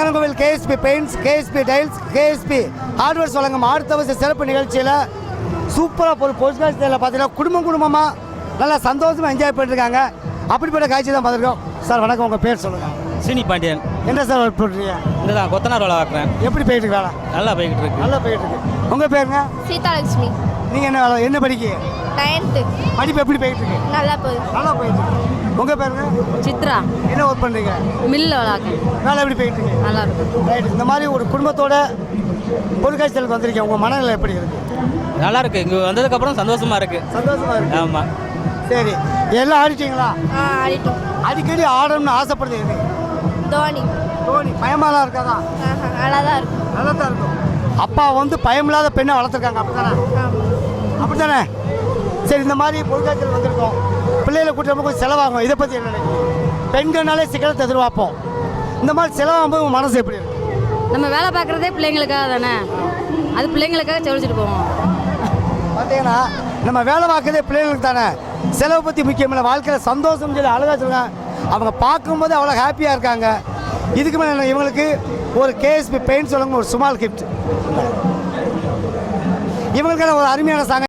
Sankarankovil KSP paints, KSP tiles, KSP hardwares வழங்கும் ஆர்த்தவச சிறப்பு நிகழ்ச்சியில் சூப்பராக ஒரு பொருட்காட்சியில் பார்த்தீங்கன்னா குடும்பமாக நல்லா சந்தோஷமாக என்ஜாய் பண்ணிருக்காங்க. அப்படிப்பட்ட காட்சி தான் பார்த்துருக்கோம். சார் வணக்கம், உங்கள் பேர் சொல்லுங்கள். சீனி பாண்டியன். என்ன சார் ஒர்க் பண்ணுறீங்க? இந்த தான் கொத்தனார் வேலை பார்க்குறேன். எப்படி போயிட்டு இருக்கு வேலை? நல்லா போய்கிட்டு இருக்கு. நல்லா போயிட்டு இருக்கு. உங்கள் பேருங்க? சீதாலட்சுமி. நீங்கள் என்ன வேலை, என்ன படிக்க? 9th. படிப்பு எப்படி போயிட்டு இருக்கு? நல்லா போகுது. நல்லா போயிட்டு இருக்கு. உங்கள் பேருங்க? சித்ரா. என்ன ஒர்க் பண்ணுறீங்க? மில்ல வளாக்கு. வேலை எப்படி போயிட்டு இருக்கு? நல்லா இருக்கு. ரைட். இந்த மாதிரி ஒரு குடும்பத்தோட பொருட்காட்சிகளுக்கு வந்திருக்கேன். உங்கள் மனநிலை எப்படி இருக்கு? நல்லா இருக்கு. இங்கே வந்ததுக்கப்புறம் சந்தோஷமா இருக்கு. சந்தோஷமா இருக்கு. ஆமாம். சரி, எல்லாம் ஆடிட்டீங்களா? ஆடிட்டோம். அடிக்கடி ஆடணும்னு ஆசைப்படுது எது? தோனி. தோனி. பயமாலாம் இருக்காதா? நல்லா தான் இருக்கும். நல்லா தான் இருக்கும். அப்பா வந்து பயமில்லாத பெண்ணை வளர்த்துருக்காங்க, அப்படித்தானே? அப்படித்தானே? சரி, இந்த மாதிரி பொருட்காட்சிகள் வந்திருக்கோம். பிள்ளைகளை கூட்டம் கொஞ்சம் செலவாகும். இதை பற்றி என்ன நினைக்கிறீங்க? பெண்கள்னாலே சிக்கனத்தை எதிர்பார்ப்போம். இந்த மாதிரி செலவாகும்போது உங்கள் மனசு எப்படி இருக்கு? நம்ம வேலை பார்க்குறதே பிள்ளைங்களுக்காக தானே, அது பிள்ளைங்களுக்காக செலவழிச்சிட்டு போவோம். பார்த்தீங்கன்னா நம்ம வேலை பார்க்கறதே பிள்ளைங்களுக்கு தானே. செலவை பற்றி முக்கியம் இல்லை, வாழ்க்கையில் சந்தோஷம் சொல்லி அழகாக சொல்லுங்கள். அவங்க பார்க்கும்போது அவ்வளோ ஹாப்பியாக இருக்காங்க. இதுக்கு மேலே இவங்களுக்கு ஒரு கேஎஸ்பி பெயிண்ட் சொல்லுங்க, ஒரு ஸ்மால் கிஃப்ட். இவங்களுக்கான ஒரு அருமையான சாங்.